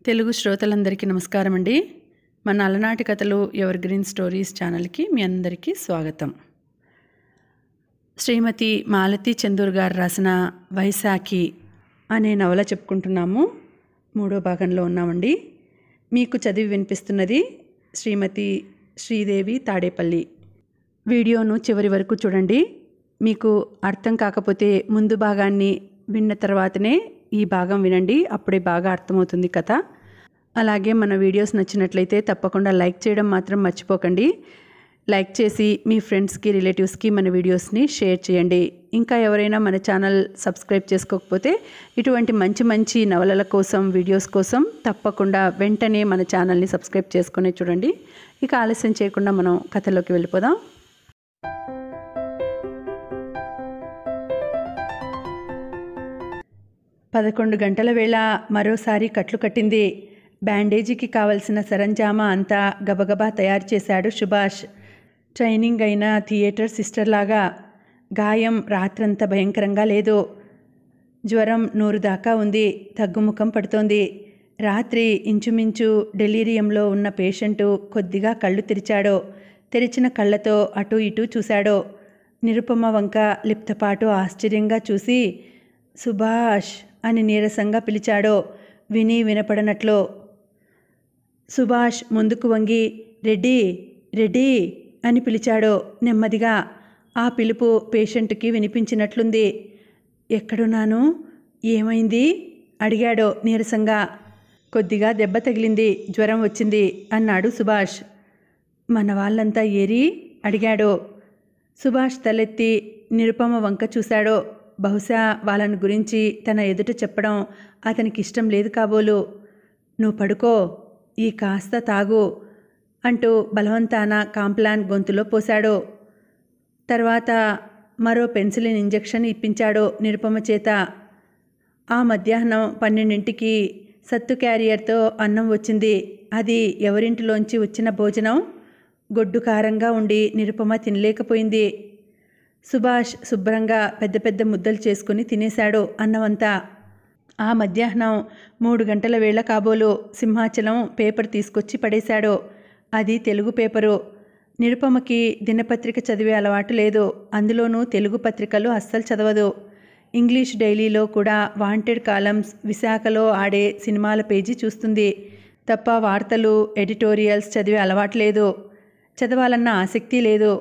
తెలుగు శ్రోతలందరికీ నమస్కారం అండి. మన అలనాటి కథలు ఎవర్ గ్రీన్ స్టోరీస్ ఛానల్కి మీ అందరికీ స్వాగతం. శ్రీమతి మాలతి చందూర్ గారు రాసిన వైశాఖి అనే నవల చెప్పుకుంటున్నాము. 3వ భాగంలో ఉన్నామండి. మీకు చదివి వినిపిస్తున్నది శ్రీమతి శ్రీదేవి తాడేపల్లి. వీడియోను చివరి వరకు చూడండి. మీకు అర్థం కాకపోతే ముందు భాగాన్ని విన్న తర్వాతనే ఈ భాగం వినండి, అప్పుడే బాగా అర్థమవుతుంది కథ. అలాగే మన వీడియోస్ నచ్చినట్లయితే తప్పకుండా లైక్ చేయడం మాత్రం మర్చిపోకండి. లైక్ చేసి మీ ఫ్రెండ్స్కి, రిలేటివ్స్కి మన వీడియోస్ని షేర్ చేయండి. ఇంకా ఎవరైనా మన ఛానల్ సబ్స్క్రైబ్ చేసుకోకపోతే ఇటువంటి మంచి మంచి నవలల కోసం, వీడియోస్ కోసం తప్పకుండా వెంటనే మన ఛానల్ని సబ్స్క్రైబ్ చేసుకుని చూడండి. ఇక ఆలస్యం చేయకుండా మనం కథలోకి వెళ్ళిపోదాం. పదకొండు గంటల వేళ మరోసారి కట్లు కట్టింది. బ్యాండేజీకి కావలసిన సరంజామా అంతా గబగబా తయారు చేశాడు సుభాష్. ట్రైనింగ్ అయిన థియేటర్ సిస్టర్ లాగా. గాయం రాత్రంతా భయంకరంగా లేదు. జ్వరం 100 దాకా ఉంది. తగ్గుముఖం పడుతోంది. రాత్రి ఇంచుమించు డెలీరియంలో ఉన్న పేషెంటు కొద్దిగా కళ్ళు తెరిచాడు. తెరిచిన కళ్ళతో అటు ఇటు చూశాడు. నిరుపమ వంక లిప్తపాటు ఆశ్చర్యంగా చూసి సుభాష్ అని నీరసంగా పిలిచాడు, విని వినపడనట్లు. సుభాష్ ముందుకు వంగి రెడ్డి రెడ్డి అని పిలిచాడు నెమ్మదిగా. ఆ పిలుపు పేషెంట్కి వినిపించినట్లుంది. ఎక్కడున్నాను, ఏమైంది అడిగాడు నీరసంగా. కొద్దిగా దెబ్బ తగిలింది, జ్వరం వచ్చింది అన్నాడు సుభాష్. మన వాళ్ళంతా ఏరి అడిగాడు. సుభాష్ తలెత్తి నిరుపమ వంక చూశాడు. బహుశా వాళ్ళని గురించి తన ఎదుట చెప్పడం అతనికి ఇష్టం లేదు కాబోలు. నువ్వు పడుకో, ఈ కాస్త తాగు అంటూ బలవంతాన కాంప్లాన్ గొంతులో పోశాడు. తర్వాత మరో పెన్సిలిన్ ఇంజెక్షన్ ఇప్పించాడు నిరుపమ చేత. ఆ మధ్యాహ్నం 12ంటికి సత్తు క్యారియర్తో అన్నం వచ్చింది. అది ఎవరింటిలోంచి వచ్చిన భోజనం. గొడ్డు కారంగా ఉండి నిరుపమ తినలేకపోయింది. సుభాష్ శుభ్రంగా పెద్ద పెద్ద ముద్దలు చేసుకుని తినేశాడు అన్నమంతా. ఆ మధ్యాహ్నం 3 గంటల వేళ కాబోలు సింహాచలం పేపర్ తీసుకొచ్చి పడేశాడు. అది తెలుగు పేపరు. నిరుపమకి దినపత్రిక చదివే అలవాటు లేదు. అందులోనూ తెలుగు పత్రికలు అస్సలు చదవదు. ఇంగ్లీష్ డైలీలో కూడా వాంటెడ్ కాలమ్స్, విశాఖలో ఆడే సినిమాల పేజీ చూస్తుంది తప్ప వార్తలు, ఎడిటోరియల్స్ చదివే అలవాటు లేదు. చదవాలన్న ఆసక్తి లేదు.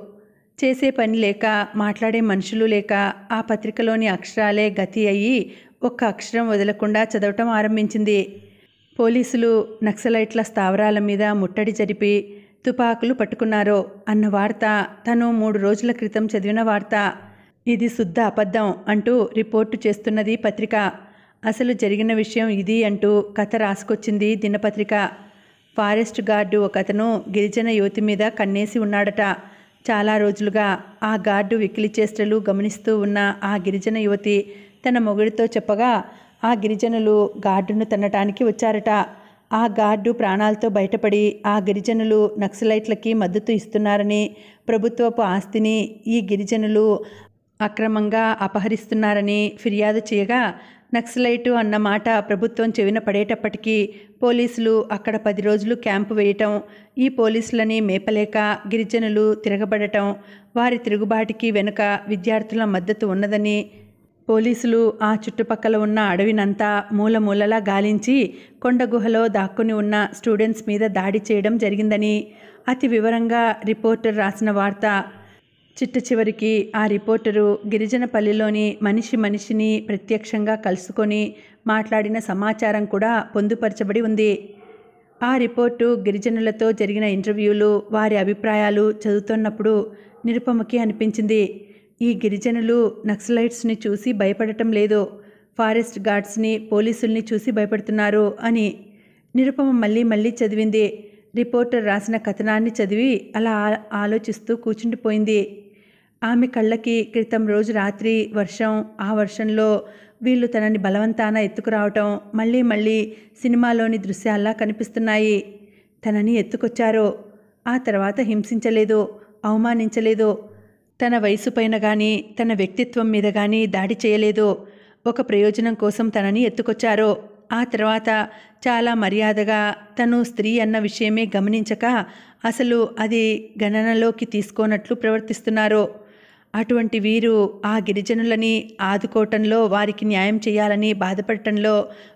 చేసే పని లేక, మాట్లాడే మనుషులు లేక ఆ పత్రికలోని అక్షరాలే గతి అయ్యి ఒక్క అక్షరం వదలకుండా చదవటం ఆరంభించింది. పోలీసులు నక్సలైట్ల స్థావరాల మీద ముట్టడి జరిపి తుపాకులు పట్టుకున్నారు అన్న వార్త తను 3 రోజుల క్రితం చదివిన వార్త. ఇది శుద్ధ అబద్ధం అంటూ రిపోర్టు చేస్తున్నది పత్రిక. అసలు జరిగిన విషయం ఇది అంటూ కథ రాసుకొచ్చింది దినపత్రిక. ఫారెస్ట్ గార్డు ఒకతను గిరిజన యువతి మీద కన్నేసి ఉన్నాడట. చాలా రోజులుగా ఆ గార్డు వెకిలి చేష్టలు గమనిస్తూ ఉన్న ఆ గిరిజన యువతి తన మొగుడితో చెప్పగా ఆ గిరిజనులు గార్డును తన్నటానికి వచ్చారట. ఆ గార్డు ప్రాణాలతో బయటపడి ఆ గిరిజనులు నక్సలైట్లకి మద్దతు ఇస్తున్నారని, ప్రభుత్వపు ఆస్తిని ఈ గిరిజనులు అక్రమంగా అపహరిస్తున్నారని ఫిర్యాదు చేయగా నక్సలైటు అన్న మాట ప్రభుత్వం చెవిన పడేటప్పటికీ పోలీసులు అక్కడ 10 రోజులు క్యాంపు వేయటం, ఈ పోలీసులని మేపలేక గిరిజనులు తిరగబడటం, వారి తిరుగుబాటుకి వెనుక విద్యార్థుల మద్దతు ఉన్నదని, పోలీసులు ఆ చుట్టుపక్కల ఉన్న అడవినంతా మూలమూలలా గాలించి కొండ గుహలో దాక్కుని ఉన్న స్టూడెంట్స్ మీద దాడి చేయడం జరిగిందని అతి వివరంగా రిపోర్టర్ రాసిన వార్త. చిట్ట చివరికి ఆ రిపోర్టరు గిరిజన పల్లిలోని మనిషిని ప్రత్యక్షంగా కలుసుకొని మాట్లాడిన సమాచారం కూడా పొందుపరచబడి ఉంది. ఆ రిపోర్టు గిరిజనులతో జరిగిన ఇంటర్వ్యూలు, వారి అభిప్రాయాలు చదువుతున్నప్పుడు నిరుపమకి అనిపించింది, ఈ గిరిజనులు నక్సలైట్స్ని చూసి భయపడటం లేదు, ఫారెస్ట్ గార్డ్స్ని, పోలీసుల్ని చూసి భయపడుతున్నారు అని. నిరుపమ మళ్ళీ మళ్ళీ చదివింది. రిపోర్టర్ రాసిన కథనాన్ని చదివి అలా ఆలోచిస్తూ కూర్చుండిపోయింది. ఆమె కళ్ళకి క్రితం రోజు రాత్రి వర్షం, ఆ వర్షంలో వీళ్ళు తనని బలవంతాన ఎత్తుకురావటం మళ్ళీ మళ్ళీ సినిమాలోని దృశ్యాల్లా కనిపిస్తున్నాయి. తనని ఎత్తుకొచ్చారు. ఆ తర్వాత హింసించలేదు, అవమానించలేదు. తన వయసు పైన కానీ, తన వ్యక్తిత్వం మీద కానీ దాడి చేయలేదు. ఒక ప్రయోజనం కోసం తనని ఎత్తుకొచ్చారు. ఆ తర్వాత చాలా మర్యాదగా తను స్త్రీ అన్న విషయమే గమనించక అసలు అది గణనలోకి తీసుకోనట్లు ప్రవర్తిస్తున్నారు. అటువంటి వీరు ఆ గిరిజనులని ఆదుకోవటంలో, వారికి న్యాయం చేయాలని బాధపడటంలో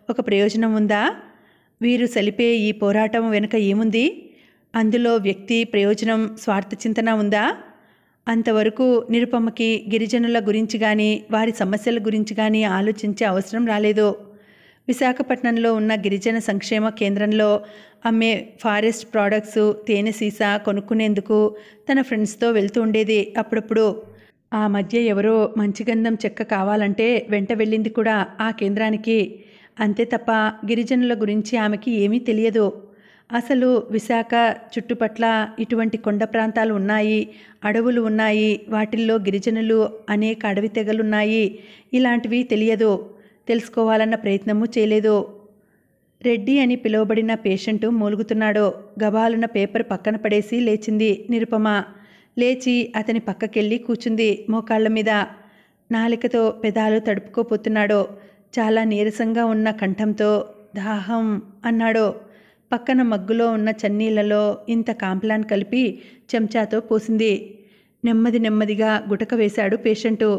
ఒక ప్రయోజనం ఉందా? వీరు సలిపే ఈ పోరాటం వెనుక ఏముంది? అందులో వ్యక్తి ప్రయోజనం, స్వార్థ చింతన ఉందా? అంతవరకు నిరుపమకి గిరిజనుల గురించి కానీ వారి సమస్యల గురించి కానీ ఆలోచించే అవసరం రాలేదు. విశాఖపట్నంలో ఉన్న గిరిజన సంక్షేమ కేంద్రంలో అమ్మే ఫారెస్ట్ ప్రోడక్ట్స్, తేనె సీసా కొనుక్కునేందుకు తన ఫ్రెండ్స్తో వెళ్తూ ఉండేది అప్పుడప్పుడు. ఆ మధ్య ఎవరో మంచి గంధం చెక్క కావాలంటే వెంట వెళ్ళింది కూడా ఆ కేంద్రానికి. అంతే తప్ప గిరిజనుల గురించి ఆమెకి ఏమీ తెలియదు. అసలు విశాఖ చుట్టుపట్ల ఇటువంటి కొండ ప్రాంతాలు ఉన్నాయి, అడవులు ఉన్నాయి, వాటిల్లో గిరిజనులు అనేక అడవి తెగలున్నాయి, ఇలాంటివి తెలియదు. తెలుసుకోవాలన్న ప్రయత్నము చేయలేదు. రెడ్డి అని పిలువబడిన పేషెంటు మూలుగుతున్నాడు. గబాలున పేపర్ పక్కన పడేసి లేచింది నిరుపమ. లేచి అతని పక్కకెళ్ళి కూర్చుంది మోకాళ్ల మీద. నాలికతో పెదాలు తడుపుకోపోతున్నాడు. చాలా నీరసంగా ఉన్న కంఠంతో దాహం అన్నాడు. పక్కన మగ్గులో ఉన్న చన్నీళ్లలో ఇంత కాంప్లాన్ కలిపి చెంచాతో పోసింది. నెమ్మదిగా గుటక వేశాడు పేషెంటు.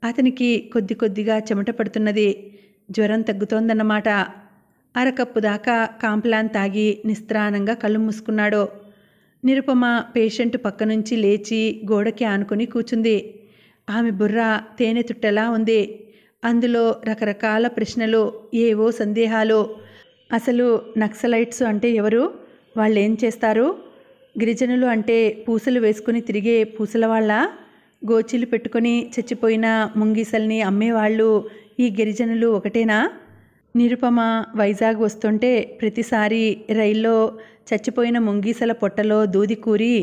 అతనికి కొద్దిగా చెమట పడుతున్నది. జ్వరం తగ్గుతోందన్నమాట. అరకప్పు దాకా కాంప్లాన్ తాగి నిస్త్రానంగా కళ్ళు మూసుకున్నాడు. నిరుపమ పేషెంటు పక్క నుంచి లేచి గోడకి ఆనుకొని కూర్చుంది. ఆమె బుర్ర తేనె తుట్టెలా ఉంది. అందులో రకరకాల ప్రశ్నలు, ఏవో సందేహాలు. అసలు నక్సలైట్స్ అంటే ఎవరు? వాళ్ళేం చేస్తారు? గిరిజనులు అంటే పూసలు వేసుకుని తిరిగే పూసలవాళ్ళ? గోచీలు పెట్టుకొని చచ్చిపోయిన ముంగీసల్ని అమ్మేవాళ్ళు ఈ గిరిజనులు ఒకటేనా? నిరుపమ వైజాగ్ వస్తుంటే ప్రతిసారి రైల్లో చచ్చిపోయిన ముంగీసల పొట్టలో దూది కూరి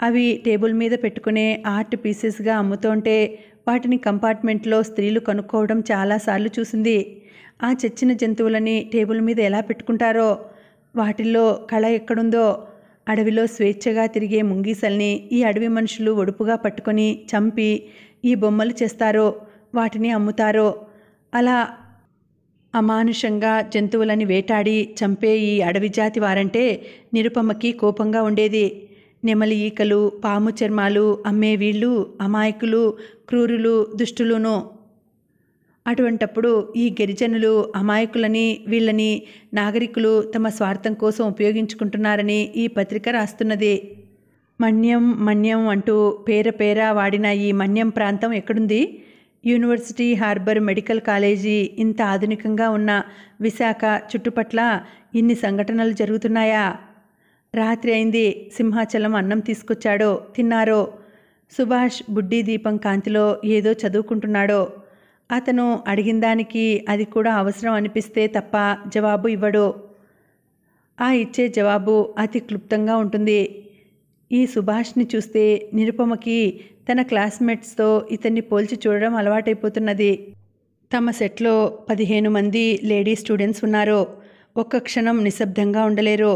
అవి టేబుల్ మీద పెట్టుకునే ఆర్ట్ పీసెస్గా అమ్ముతుంటే వాటిని కంపార్ట్మెంట్లో స్త్రీలు కొనుక్కోవడం చాలాసార్లు చూసింది. ఆ చచ్చిన జంతువులని టేబుల్ మీద ఎలా పెట్టుకుంటారో, వాటిల్లో కళ ఎక్కడుందో. అడవిలో స్వేచ్ఛగా తిరిగే ముంగీసల్ని ఈ అడవి మనుషులు ఒడుపుగా పట్టుకొని చంపి ఈ బొమ్మలు చేస్తారో, వాటిని అమ్ముతారో. అలా అమానుషంగా జంతువులని వేటాడి చంపే ఈ అడవి జాతి వారంటే నిరుపమకి కోపంగా ఉండేది. నెమలి ఈకలు, పాము చర్మాలు అమ్మే వీళ్ళు అమాయకులు, క్రూరులు, దుష్టులును. అటువంటప్పుడు ఈ గిరిజనులు అమాయకులని, వీళ్ళని నాగరికులు తమ స్వార్థం కోసం ఉపయోగించుకుంటున్నారని ఈ పత్రిక రాస్తున్నది. మన్యం అంటూ పేర వాడిన ఈ మన్యం ప్రాంతం ఎక్కడుంది? యూనివర్సిటీ, హార్బర్, మెడికల్ కాలేజీ ఇంత ఆధునికంగా ఉన్న విశాఖ చుట్టుపట్ల ఇన్ని సంఘటనలు జరుగుతున్నాయా? రాత్రి అయింది. సింహాచలం అన్నం తీసుకొచ్చాడో, తిన్నారో. సుభాష్ బుడ్డీ దీపం కాంతిలో ఏదో చదువుకుంటున్నాడో. అతను అడిగిన దానికి అది కూడా అవసరం అనిపిస్తే తప్ప జవాబు ఇవ్వడు. ఆ ఇచ్చే జవాబు అతి క్లుప్తంగా ఉంటుంది. ఈ సుభాష్ని చూస్తే నిరుపమకి తన క్లాస్మేట్స్తో ఇతన్ని పోల్చి చూడడం అలవాటైపోతున్నది. తమ సెట్లో 15 మంది లేడీ స్టూడెంట్స్ ఉన్నారు. ఒక్క క్షణం నిశ్శబ్దంగా ఉండలేరు.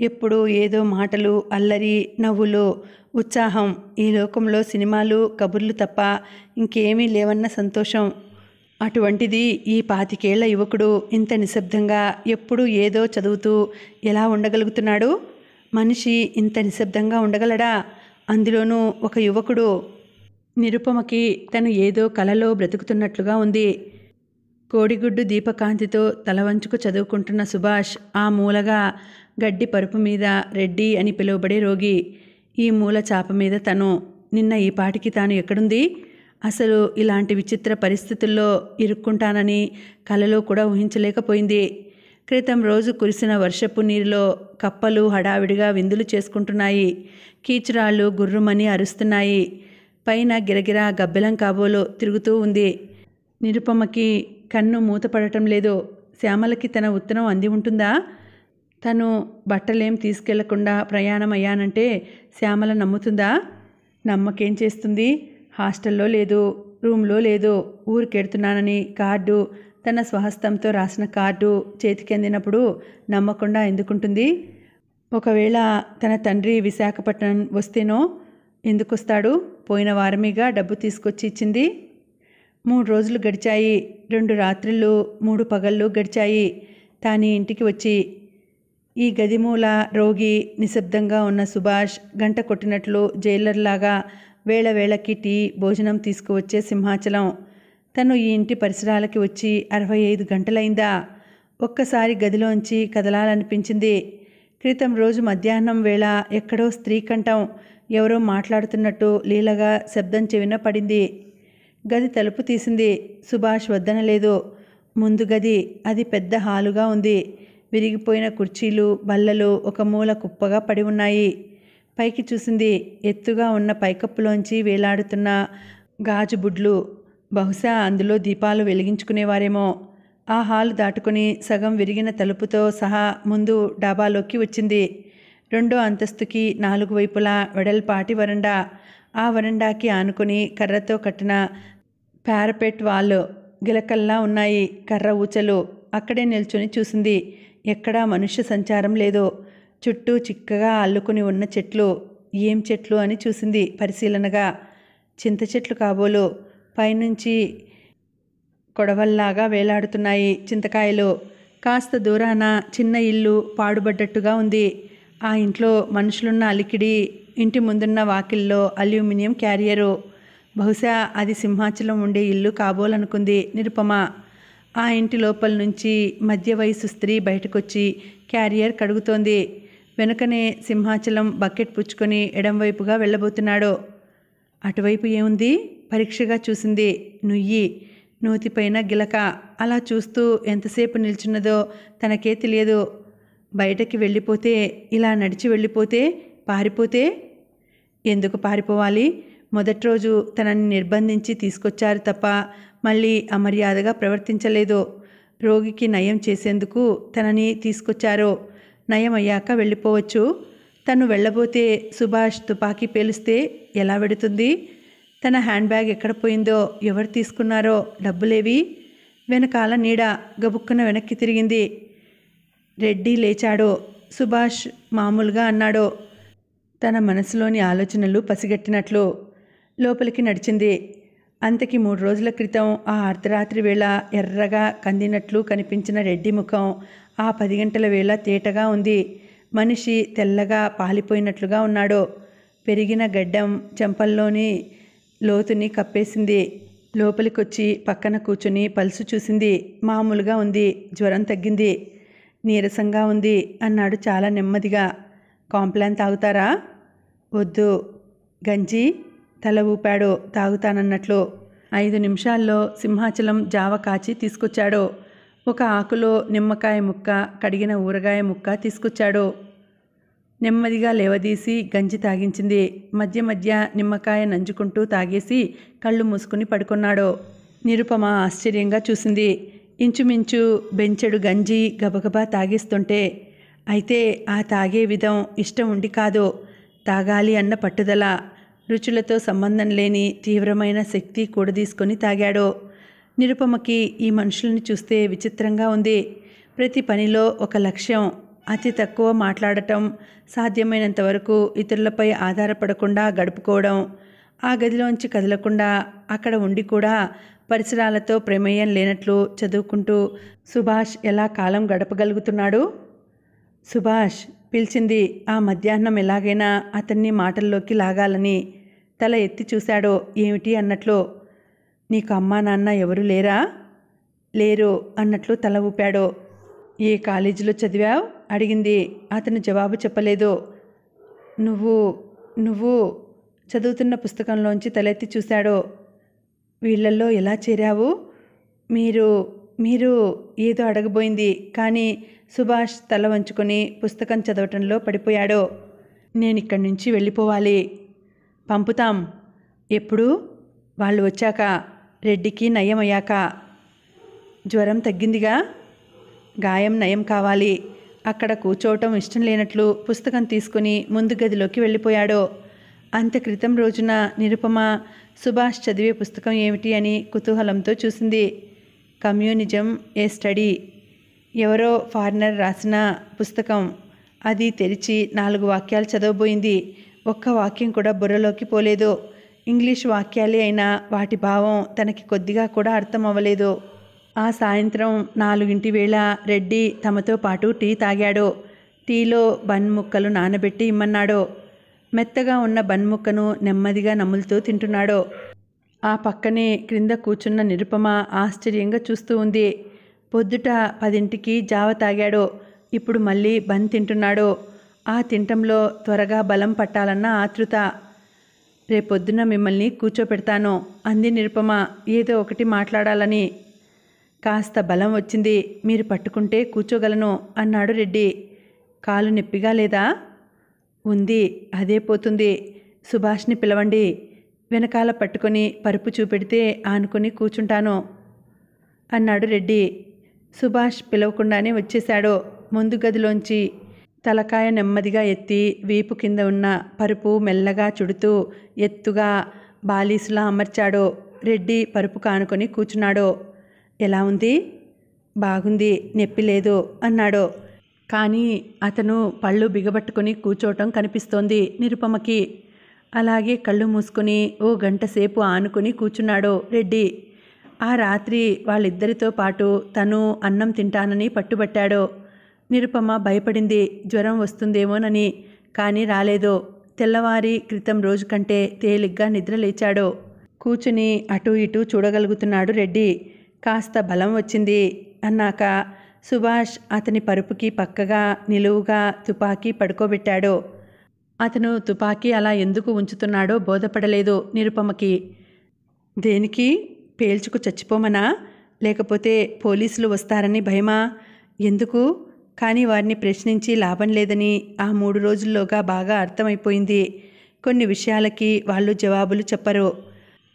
ఎప్పుడూ ఏదో మాటలు, అల్లరి, నవ్వులు, ఉత్సాహం. ఈ లోకంలో సినిమాలు, కబుర్లు తప్ప ఇంకేమీ లేవన్న సంతోషం. అటువంటిది ఈ 25 ఏళ్ల యువకుడు ఇంత నిశ్శబ్దంగా ఎప్పుడూ ఏదో చదువుతూ ఎలా ఉండగలుగుతున్నాడు? మనిషి ఇంత నిశ్శబ్దంగా ఉండగలడా? అందులోనూ ఒక యువకుడు. నిరుపమకి తను ఏదో కలలో బ్రతుకుతున్నట్లుగా ఉంది. కోడిగుడ్డు దీపకాంతితో తలవంచుకు చదువుకుంటున్న సుభాష్ ఆ మూలగా గడ్డి పరుపు మీద రెడ్డి అని పిలువబడే రోగి. ఈ మూల చాప మీద తను. నిన్న ఈ పాటికి తాను ఎక్కడుంది? అసలు ఇలాంటి విచిత్ర పరిస్థితుల్లో ఇరుక్కుంటానని కలలో కూడా ఊహించలేకపోయింది. క్రితం రోజు కురిసిన వర్షపు నీరులో కప్పలు హడావిడిగా విందులు చేసుకుంటున్నాయి. కీచురాళ్ళు గుర్రుమని అరుస్తున్నాయి. పైన గిరగిరా గబ్బెలం కాబోలు తిరుగుతూ ఉంది. నిరుపమకి కన్ను మూతపడటం లేదు. శ్యామలకి తన ఉత్తరం అంది ఉంటుందా? తను బట్టలేం తీసుకెళ్లకుండా ప్రయాణం అయ్యానంటే శ్యామల నమ్ముతుందా? నమ్మకేం చేస్తుంది? హాస్టల్లో లేదు, రూమ్లో లేదు, ఊరికెడుతున్నానని కార్డు, తన స్వహస్తంతో రాసిన కార్డు చేతికి అందినప్పుడు నమ్మకుండా ఎందుకుంటుంది? ఒకవేళ తన తండ్రి విశాఖపట్నం వస్తేనో? ఎందుకొస్తాడు? పోయిన వారమేగా డబ్బు తీసుకొచ్చి ఇచ్చింది. 3 రోజులు గడిచాయి. 2 రాత్రులు 3 పగళ్ళు గడిచాయి. తాని ఇంటికి వచ్చి ఈ గది మూల రోగి నిశ్శబ్దంగా ఉన్న సుభాష్ గంట కొట్టినట్లు జైలర్లాగా వేళ వేళకి టీ భోజనం తీసుకువచ్చే సింహాచలం తను ఈ ఇంటి పరిసరాలకి వచ్చి 65 గంటలైందా? ఒక్కసారి గదిలోంచి కదలాలనిపించింది. క్రితం రోజు మధ్యాహ్నం వేళ ఎక్కడో స్త్రీ కంఠం ఎవరో మాట్లాడుతున్నట్టు లీలగా శబ్దం చెవిన పడింది. గది తలుపు తీసింది. సుభాష్ వద్దనలేదు. ముందు గది, అది పెద్ద హాలుగా ఉంది. విరిగిపోయిన కుర్చీలు బల్లలు ఒక మూల కుప్పగా పడి ఉన్నాయి. పైకి చూసింది. ఎత్తుగా ఉన్న పైకప్పులోంచి వేలాడుతున్న గాజు బుడ్లు. బహుశా అందులో దీపాలు వెలిగించుకునేవారేమో. ఆ హాలు దాటుకుని సగం విరిగిన తలుపుతో సహా ముందు డాబాలోకి వచ్చింది. 2వ అంతస్తుకి 4 వైపులా వెడల్పాటి వరండా. ఆ వరండాకి ఆనుకుని కర్రతో కట్టిన పారపెట్ వాల్ గిలకల్లా ఉన్నాయి. కర్ర ఊచలు. అక్కడే నిల్చుని చూసింది. ఎక్కడా మనుష్య సంచారం లేదు. చుట్టూ చిక్కగా అల్లుకుని ఉన్న చెట్లు. ఏం చెట్లు అని చూసింది పరిశీలనగా. చింత చెట్లు కాబోలు. పైనుంచి కొడవల్లాగా వేలాడుతున్నాయి చింతకాయలు. కాస్త దూరాన చిన్న ఇల్లు పాడుబడ్డట్టుగా ఉంది. ఆ ఇంట్లో మనుషులున్న అలికిడి. ఇంటి ముందున్న వాకిల్లో అల్యూమినియం క్యారియరు. బహుశా అది సింహాచలం ఉండే ఇల్లు కాబోలనుకుంది నిరుపమ. ఆ ఇంటి లోపల నుంచి మధ్య వయసు స్త్రీ బయటకొచ్చి క్యారియర్ కడుగుతోంది. వెనుకనే సింహాచలం బకెట్ పుచ్చుకొని ఎడంవైపుగా వెళ్ళబోతున్నాడు. అటువైపు ఏముంది? పరీక్షగా చూసింది. నుయ్యి, నూతిపైన గిలక. అలా చూస్తూ ఎంతసేపు నిల్చున్నదో తనకే తెలియదు. బయటకి వెళ్ళిపోతే, ఇలా నడిచి వెళ్ళిపోతే, పారిపోతే? ఎందుకు పారిపోవాలి? మొదటి రోజు తనని నిర్బంధించి తీసుకొచ్చారు తప్ప మళ్ళీ అమర్యాదగా ప్రవర్తించలేదు. రోగికి నయం చేసేందుకు తనని తీసుకొచ్చారు. నయం అయ్యాక వెళ్ళిపోవచ్చు. తను వెళ్ళబోతే సుభాష్ తుపాకీ పేలిస్తే ఎలా వెడుతుంది? తన హ్యాండ్ బ్యాగ్ ఎక్కడ పోయిందో, ఎవరు తీసుకున్నారో, డబ్బులేవి? వెనకాల నీడ. గబుక్కున వెనక్కి తిరిగింది. రెడ్డి లేచాడు. సుభాష్ మామూలుగా అన్నాడు, తన మనసులోని ఆలోచనలు పసిగట్టినట్లు. లోపలికి నడిచింది. అంతకి 3 రోజుల క్రితం ఆ అర్ధరాత్రి వేళ ఎర్రగా కందినట్లు కనిపించిన రెడ్డి ముఖం ఆ 10 గంటల వేళ తేటగా ఉంది. మనిషి తెల్లగా పాలిపోయినట్లుగా ఉన్నాడు. పెరిగిన గడ్డం చెంపల్లోని లోతుని కప్పేసింది. లోపలికొచ్చి పక్కన కూర్చుని పల్సు చూసింది. మామూలుగా ఉంది. జ్వరం తగ్గింది. నీరసంగా ఉంది అన్నాడు చాలా నెమ్మదిగా. కాంప్లాన్ తాగుతారా? వద్దు. గంజి? తల ఊపాడు తాగుతానన్నట్లు. 5 నిమిషాల్లో సింహాచలం జావ కాచి తీసుకొచ్చాడు. ఒక ఆకులో నిమ్మకాయ ముక్క, కడిగిన ఊరగాయ ముక్క తీసుకొచ్చాడు. నెమ్మదిగా లేవదీసి గంజి తాగించింది. మధ్య మధ్య నిమ్మకాయ నంజుకుంటూ తాగేసి కళ్ళు మూసుకుని పడుకున్నాడు. నిరుపమ ఆశ్చర్యంగా చూసింది. ఇంచుమించు బెంచెడు గంజి గబగబా తాగేస్తుంటే. అయితే ఆ తాగే విధం ఇష్టం ఉండి కాదు, తాగాలి అన్న పట్టుదల. రుచులతో సంబంధం లేని తీవ్రమైన శక్తి కూడదీసుకొని తాగాడు. నిరుపమకి ఈ మనుషుల్ని చూస్తే విచిత్రంగా ఉంది. ప్రతి పనిలో ఒక లక్ష్యం. అతి తక్కువ మాట్లాడటం, సాధ్యమైనంత వరకు ఇతరులపై ఆధారపడకుండా గడుపుకోవడం. ఆ గదిలోంచి కదలకుండా అక్కడ ఉండి కూడా పరిసరాలతో ప్రమేయం లేనట్లు చదువుకుంటూ సుభాష్ ఎలా కాలం గడపగలుగుతున్నాడు? సుభాష్ పిలిచింది. ఆ మధ్యాహ్నం ఎలాగైనా అతన్ని మాటల్లోకి లాగాలని. తల ఎత్తి చూశాడు. ఏమిటి అన్నట్లు. నీకు అమ్మా నాన్న ఎవరు లేరా? లేరు అన్నట్లు తల ఊపాడు. ఏ కాలేజీలో చదివావు? అడిగింది. అతను జవాబు చెప్పలేదు. నువ్వు చదువుతున్న పుస్తకంలోంచి తలెత్తి చూశాడు. వీళ్ళల్లో ఎలా చేరావు? మీరు ఏదో అడగబోయింది. కానీ సుభాష్ తల వంచుకొని పుస్తకం చదవటంలో పడిపోయాడు. నేనిక్కడి నుంచి వెళ్ళిపోవాలి. పంపుతాం. ఎప్పుడు? వాళ్ళు వచ్చాక, రెడ్డికి నయం అయ్యాక. జ్వరం తగ్గిందిగా? గాయం నయం కావాలి. అక్కడ కూర్చోవటం ఇష్టం లేనట్లు పుస్తకం తీసుకుని ముందు గదిలోకి వెళ్ళిపోయాడు. అంత క్రితం రోజున నిరుపమ సుభాష్ చదివే పుస్తకం ఏమిటి అని కుతూహలంతో చూసింది. కమ్యూనిజం ఏ స్టడీ. ఎవరో ఫారినర్ రాసిన పుస్తకం. అది తెరిచి 4 వాక్యాలు చదవబోయింది. ఒక్క వాక్యం కూడా బుర్రలోకి పోలేదు. ఇంగ్లీష్ వాక్యాలే అయినా వాటి భావం తనకి కొద్దిగా కూడా అర్థం అవ్వలేదు. ఆ సాయంత్రం 4 వేళ రెడ్డి తమతో పాటు టీ తాగాడు. టీలో బన్ ముక్కలు నానబెట్టి ఇమ్మన్నాడు. మెత్తగా ఉన్న బన్ ముక్కను నెమ్మదిగా నములుతూ తింటున్నాడు. ఆ పక్కనే క్రింద కూర్చున్న నిరుపమ ఆశ్చర్యంగా చూస్తూ ఉంది. పొద్దుట 10కి జావ తాగాడు. ఇప్పుడు మళ్ళీ బన్ తింటున్నాడు. ఆ తింటంలో త్వరగా బలం పట్టాలన్న ఆతృత. రేపొద్దున మిమ్మల్ని కూర్చోపెడతాను అంది నిరుపమ ఏదో ఒకటి మాట్లాడాలని. కాస్త బలం వచ్చింది, మీరు పట్టుకుంటే కూర్చోగలను అన్నాడు రెడ్డి. కాలు నొప్పిగా లేదా? ఉంది, అదే పోతుంది. సుభాష్ని పిలవండి. వెనకాల పట్టుకొని పరుపు చూపెడితే ఆనుకొని కూర్చుంటాను అన్నాడు రెడ్డి. సుభాష్ పిలవకుండానే వచ్చేశాడు. ముందు గదిలోంచి తలకాయ నెమ్మదిగా ఎత్తి వీపు కింద ఉన్న పరుపు మెల్లగా చుడుతూ ఎత్తుగా బాలీసులా అమర్చాడు. రెడ్డి పరుపు కానుకొని కూర్చున్నాడు. ఎలా ఉంది? బాగుంది, నొప్పి లేదు అన్నాడు. కానీ అతను పళ్ళు బిగబట్టుకుని కూర్చోవటం కనిపిస్తోంది నిరుపమకి. అలాగే కళ్ళు మూసుకొని ఓ గంట సేపు ఆనుకొని కూర్చున్నాడు రెడ్డి. ఆ రాత్రి వాళ్ళిద్దరితో పాటు తను అన్నం తింటానని పట్టుబట్టాడు. నిరుపమ భయపడింది జ్వరం వస్తుందేమోనని. కానీ రాలేదు. తెల్లవారి క్రితం రోజు కంటే తేలిగ్గా నిద్రలేచాడు. కూర్చుని అటూ ఇటూ చూడగలుగుతున్నాడు రెడ్డి. కాస్త బలం వచ్చింది అన్నాక సుభాష్ అతని పరుపుకి పక్కగా నిలువుగా తుపాకీ పడుకోబెట్టాడు. అతను తుపాకీ అలా ఎందుకు ఉంచుతున్నాడో బోధపడలేదు నిరుపమకి. దేనికి? పేల్చుకు చచ్చిపోమనా? లేకపోతే పోలీసులు వస్తారని భయమా? ఎందుకు? కానీ వారిని ప్రశ్నించి లాభం లేదని ఆ 3 రోజుల్లోగా బాగా అర్థమైపోయింది. కొన్ని విషయాలకి వాళ్ళు జవాబులు చెప్పరు.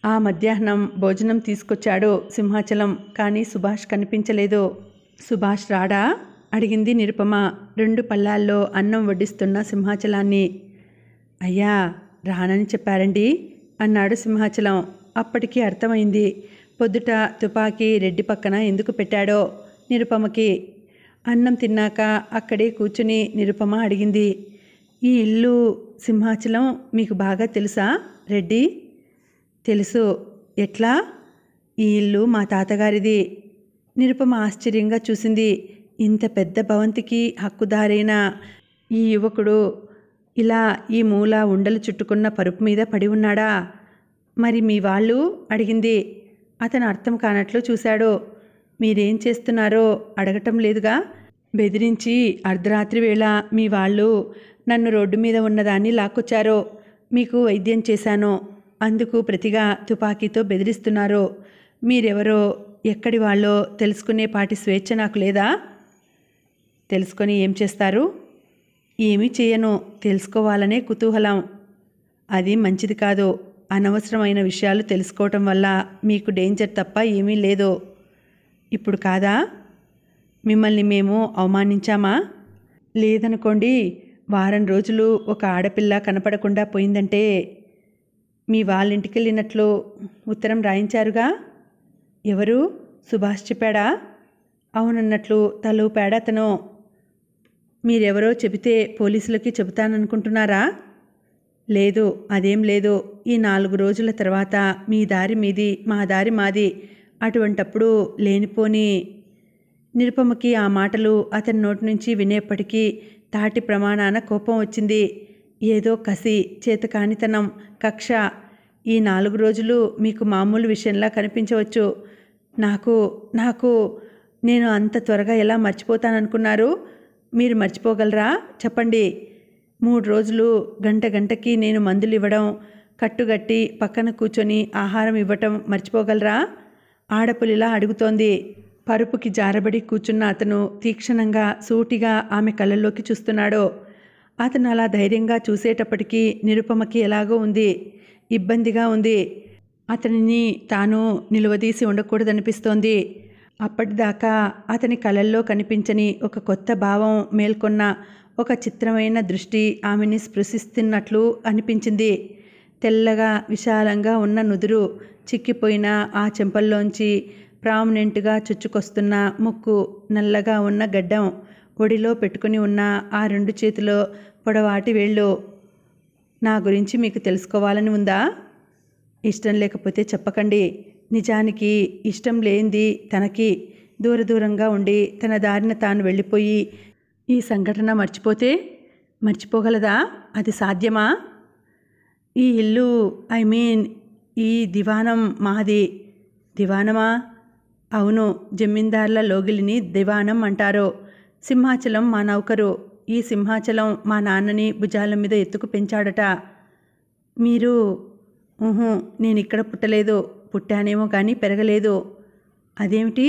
ఆ మధ్యాహ్నం భోజనం తీసుకొచ్చాడు సింహాచలం. కానీ సుభాష్ కనిపించలేదు. సుభాష్ రాడా? అడిగింది నిరుపమ 2 పళ్ళాల్లో అన్నం వడ్డిస్తున్న సింహాచలాన్ని. అయ్యా, రానని చెప్పారండి అన్నాడు సింహాచలం. అప్పటికి అర్థమైంది పొద్దుట తుపాకీ రెడ్డి పక్కన ఎందుకు పెట్టాడో నిరుపమకి. అన్నం తిన్నాక అక్కడే కూర్చుని నిరుపమ అడిగింది, ఈ ఇల్లు సింహాచలం మీకు బాగా తెలుసా రెడ్డి? తెలుసు. ఎట్లా? ఈ ఇల్లు మా తాతగారిది. నిరుపమ ఆశ్చర్యంగా చూసింది. ఇంత పెద్ద భవంతికి హక్కుదారైన ఈ యువకుడు ఇలా ఈ మూల ఉండలు చుట్టుకున్న పరుపు మీద పడి ఉన్నాడా? మరి మీ వాళ్ళు? అడిగింది. అతను అర్థం కానట్లు చూశాడు. మీరేం చేస్తున్నారో అడగటం లేదుగా. బెదిరించి అర్ధరాత్రి వేళ మీ వాళ్ళు నన్ను రోడ్డు మీద ఉన్నదాన్ని లాక్కొచ్చారు. మీకు వైద్యం చేశాను. అందుకు ప్రతిగా తుపాకీతో బెదిరిస్తున్నారు. మీరెవరో ఎక్కడి వాళ్ళో తెలుసుకునే పాటి స్వేచ్ఛ నాకు లేదా? తెలుసుకొని ఏం చేస్తారు? ఏమీ చేయను. తెలుసుకోవాలనే కుతూహలం. అది మంచిది కాదు. అనవసరమైన విషయాలు తెలుసుకోవటం వల్ల మీకు డేంజర్ తప్ప ఏమీ లేదు. ఇప్పుడు కాదా? మిమ్మల్ని మేము అవమానించామా? లేదనుకోండి. వారం రోజులు ఒక ఆడపిల్ల కనపడకుండా పోయిందంటే మీ వాళ్ళింటికి వెళ్ళినట్లు ఉత్తరం రాయించారుగా. ఎవరు? సుభాష్ చెప్పాడా? అవునన్నట్లు తలూపాడు అతను. మీరెవరో చెబితే పోలీసులకి చెబుతాననుకుంటున్నారా? లేదు, అదేం లేదు. ఈ 4 రోజుల తర్వాత మీ దారి మీది, మా దారి మాది. అటువంటప్పుడు లేనిపోని. నిరుపమకి ఆ మాటలు అతని నోటి నుంచి వినేప్పటికీ తాటి ప్రమాణాన కోపం వచ్చింది. ఏదో కసి, చేతకానితనం, కక్ష. ఈ 4 రోజులు మీకు మామూలు విషయంలా కనిపించవచ్చు. నాకు నేను అంత త్వరగా ఎలా మర్చిపోతాననుకున్నారు? మీరు మర్చిపోగలరా? చెప్పండి. 3 రోజులు గంటకి నేను మందులు ఇవ్వడం, కట్టుగట్టి పక్కన కూర్చొని ఆహారం ఇవ్వటం మర్చిపోగలరా? ఆడపులిలా అడుగుతోంది. పరుపుకి జారబడి కూర్చున్న అతను తీక్షణంగా సూటిగా ఆమె కళ్ళల్లోకి చూస్తున్నాడు. అతను అలా ధైర్యంగా చూసేటప్పటికీ నిరుపమకి ఎలాగో ఉంది, ఇబ్బందిగా ఉంది. అతనిని తాను నిలువదీసి ఉండకూడదనిపిస్తోంది. అప్పటిదాకా అతని కళ్ళల్లో కనిపించని ఒక కొత్త భావం మేల్కొన్న ఒక చిత్రమైన దృష్టి ఆమెని స్పృశిస్తున్నట్లు అనిపించింది. తెల్లగా విశాలంగా ఉన్న నుదురు, చిక్కిపోయిన ఆ చెంపల్లోంచి ప్రామినెంట్గా చుచ్చుకొస్తున్న ముక్కు, నల్లగా ఉన్న గడ్డం, ఒడిలో పెట్టుకుని ఉన్న ఆ 2 చేతులో పొడవాటి వేళ్ళు. నా గురించి మీకు తెలుసుకోవాలని ఉందా? ఇష్టం లేకపోతే చెప్పకండి. నిజానికి ఇష్టం లేనిది తనకి. దూరంగా ఉండి తన దారిన తాను వెళ్ళిపోయి ఈ సంఘటన మర్చిపోగలదా? అది సాధ్యమా? ఈ ఇల్లు ఈ దివాణం మాది. దివాణమా? అవును, జమీందార్ల లోగిలిని దివాణం అంటారు. సింహాచలం మా నౌకరు. ఈ సింహాచలం మా నాన్నని భుజాల మీద ఎత్తుకు పెంచాడట. మీరు? నేనిక్కడ పుట్టలేదు. పుట్టానేమో కానీ పెరగలేదు. అదేమిటి?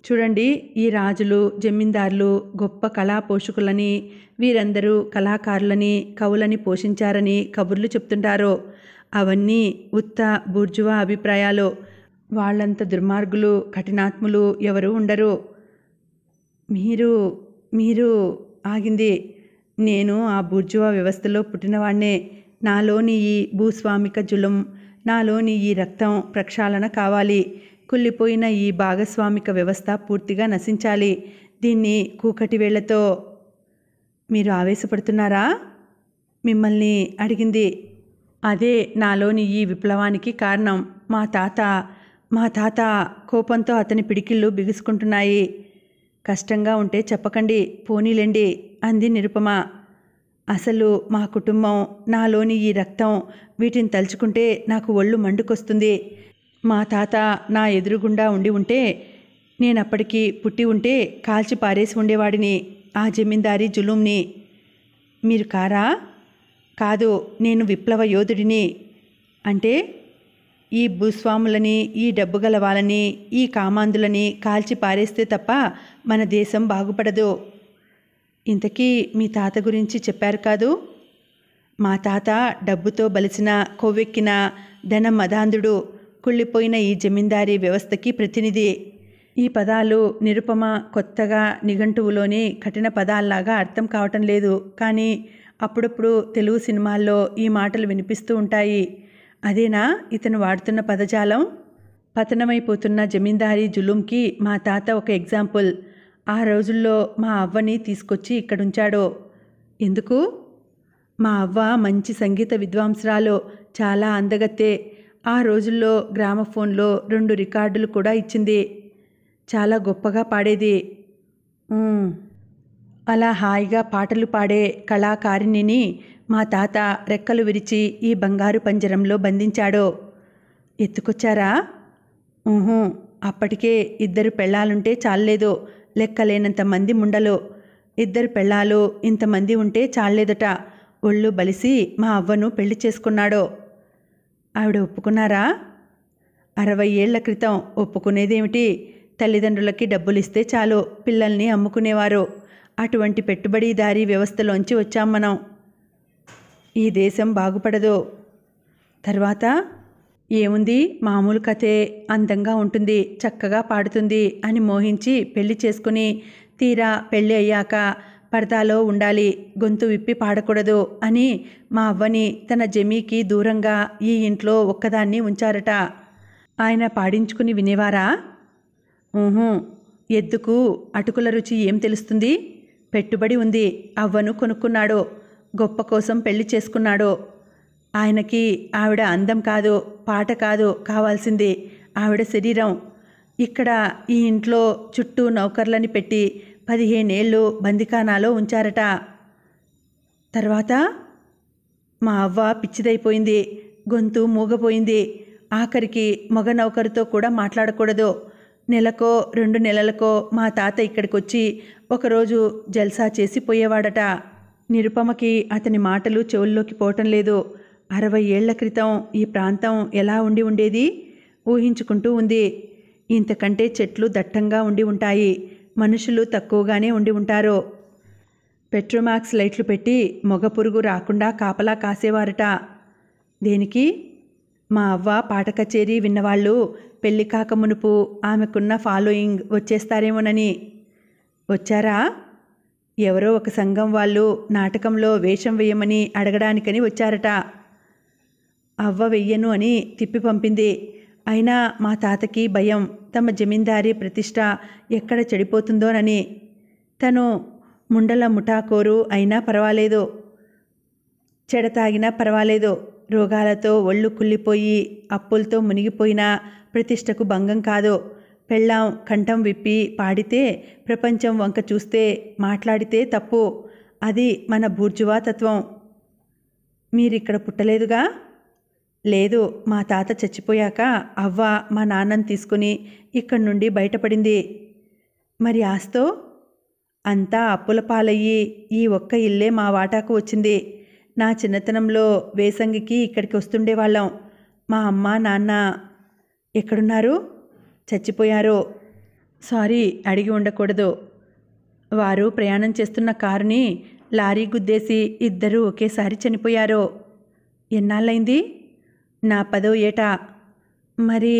చూడండి, ఈ రాజులు, జమీందార్లు గొప్ప కళా పోషకులని, వీరందరూ కళాకారులని, కవులని పోషించారని కబుర్లు చెప్తుంటారు. అవన్నీ ఉత్త బూర్జువా అభిప్రాయాలు. వాళ్ళంత దుర్మార్గులు, కఠినాత్ములు ఎవరూ ఉండరు. మీరు ఆగింది. నేను ఆ బూర్జువా వ్యవస్థలో పుట్టినవాణ్ణే. నాలోని ఈ భూస్వామిక జులుం, నాలోని ఈ రక్తం ప్రక్షాళన కావాలి. కుళ్ళిపోయిన ఈ భాగస్వామిక వ్యవస్థ పూర్తిగా నశించాలి. దీన్ని కూకటి వేళ్లతో. మీరు ఆవేశపడుతున్నారా? మిమ్మల్ని అడిగింది. అదే నాలోని ఈ విప్లవానికి కారణం. మా తాత కోపంతో అతని పిడికిళ్ళు బిగుసుకుంటున్నాయి. కష్టంగా ఉంటే చెప్పకండి, పోనీలేండి అంది నిరుపమ. అసలు మా కుటుంబం, నాలోని ఈ రక్తం, వీటిని తలుచుకుంటే నాకు ఒళ్ళు మండుకొస్తుంది. మా తాత నా ఎదురుగుండా ఉంటే, నేనప్పటికీ పుట్టి ఉంటే కాల్చి పారేసి ఉండేవాడిని ఆ జమీందారీ జులుంని. మీరు కారా? కాదు, నేను విప్లవ యోధుడిని. అంటే ఈ భూస్వాములని, ఈ డబ్బు గల వాళ్ళని, ఈ కామాంధులని కాల్చి పారేస్తే తప్ప మన దేశం బాగుపడదు. ఇంతకీ మీ తాత గురించి చెప్పారు కాదు? మా తాత డబ్బుతో బలిసిన, కొవ్వెక్కిన ధన మదాంధుడు. కుళ్ళిపోయిన ఈ జమీందారీ వ్యవస్థకి ప్రతినిధి. ఈ పదాలు నిరుపమ కొత్తగా నిఘంటువులోని కఠిన పదాల్లాగా అర్థం కావటం లేదు. కానీ అప్పుడప్పుడు తెలుగు సినిమాల్లో ఈ మాటలు వినిపిస్తూ ఉంటాయి. అదేనా ఇతను వాడుతున్న పదజాలం? పతనమైపోతున్న జమీందారీ జులుంకి మా తాత ఒక ఎగ్జాంపుల్. ఆ రోజుల్లో మా అవ్వని తీసుకొచ్చి ఇక్కడుంచాడు. ఎందుకు? మా అవ్వ మంచి సంగీత విద్వాంసురాలు, చాలా అందగత్తే. ఆ రోజుల్లో గ్రామఫోన్లో 2 రికార్డులు కూడా ఇచ్చింది. చాలా గొప్పగా పాడేది. అలా హాయిగా పాటలు పాడే కళాకారిణిని మా తాత రెక్కలు విరిచి ఈ బంగారు పంజరంలో బంధించాడు. ఎత్తుకొచ్చారా? అప్పటికే 2 పెళ్ళాలుంటే చాలలేదు. లెక్కలేనంత మంది ముండలు. 2 పెళ్ళాలు ఇంతమంది ఉంటే చాలేదట. ఒళ్ళు బలిసి మా అవ్వను పెళ్లి చేసుకున్నాడు. ఆవిడ ఒప్పుకున్నారా? 60 ఏళ్ల క్రితం. ఒప్పుకునేదేమిటి? తల్లిదండ్రులకి డబ్బులిస్తే చాలు, పిల్లల్ని అమ్ముకునేవారు. అటువంటి పెట్టుబడిదారీ వ్యవస్థలోంచి వచ్చాం మనం. ఈ దేశం బాగుపడదు. తర్వాత ఏముంది, మామూలు కథే. అందంగా ఉంటుంది, చక్కగా పాడుతుంది అని మోహించి పెళ్లి చేసుకుని, తీరా పెళ్ళి అయ్యాక పరదాలో ఉండాలి, గొంతు విప్పి పాడకూడదు అని మా అవ్వని తన జమీకి దూరంగా ఈ ఇంట్లో ఒక్కదాన్ని ఉంచారట. ఆయన పాడించుకుని వినేవారా? ఎద్దుకు అటుకుల రుచి ఏం తెలుస్తుంది? పెట్టుబడి ఉంది. అవ్వను కొనుక్కున్నాడు. గొప్ప కోసం పెళ్లి చేసుకున్నాడు. ఆయనకి ఆవిడ అందం కాదు, పాట కాదు కావాల్సింది, ఆవిడ శరీరం. ఇక్కడ ఈ ఇంట్లో చుట్టూ నౌకర్లని పెట్టి 15 ఏళ్ళు బందికానాలో ఉంచారట. తర్వాత మా అవ్వ పిచ్చిదైపోయింది, గొంతు మూగపోయింది. ఆఖరికి మగ నౌకరుతో కూడా మాట్లాడకూడదు. నెలకో 2 నెలలకో మా తాత ఇక్కడికొచ్చి ఒకరోజు జల్సా చేసి పోయేవాడట. నిరుపమకి అతని మాటలు చెవుల్లోకి పోవటం లేదు. 60 ఏళ్ల క్రితం ఈ ప్రాంతం ఎలా ఉండేది ఊహించుకుంటూ ఉంది. ఇంతకంటే చెట్లు దట్టంగా ఉండి ఉంటాయి, మనుషులు తక్కువగానే ఉండి ఉంటారు. పెట్రోమాక్స్ లైట్లు పెట్టి మొగ పురుగు రాకుండా కాపలా కాసేవారట. దేనికి? మా అవ్వ పాట కచేరీ విన్నవాళ్ళు పెళ్లి కాక మునుపు ఆమెకున్న ఫాలోయింగ్ వచ్చేస్తారేమోనని. వచ్చారా? ఎవరో ఒక సంఘం వాళ్ళు నాటకంలో వేషం వేయమని అడగడానికని వచ్చారట. అవ్వ వెయ్యను అని తిప్పి పంపింది. అయినా మా తాతకి భయం, తమ జమీందారీ ప్రతిష్ట ఎక్కడ చెడిపోతుందోనని. తను ముండల ముఠాకోరు అయినా పర్వాలేదు, చెడతాగినా పర్వాలేదు, రోగాలతో ఒళ్ళు కుళ్ళిపోయి అప్పులతో మునిగిపోయినా ప్రతిష్టకు భంగం కాదు. పెళ్ళాం కంఠం విప్పి పాడితే, ప్రపంచం వంక చూస్తే, మాట్లాడితే తప్పు. అది మన బూర్జువా తత్వం. మీరిక్కడ పుట్టలేదుగా? లేదు, మా తాత చచ్చిపోయాక అవ్వ మా నాన్నని తీసుకుని ఇక్కడి నుండి బయటపడింది. మరి ఆస్తో? అంతా అప్పుల పాలయ్యి ఈ ఒక్క ఇల్లే మా వాటాకు వచ్చింది. నా చిన్నతనంలో వేసంగికి ఇక్కడికి వస్తుండేవాళ్ళం. మా అమ్మ నాన్న ఎక్కడున్నారు? చచ్చిపోయారు. సారీ, అడిగి ఉండకూడదు. వారు ప్రయాణం చేస్తున్న కారుని లారీ గుద్దేసి ఇద్దరూ ఒకేసారి చనిపోయారు. ఎన్నాళ్ళైంది? నా 10వ ఏట. మరి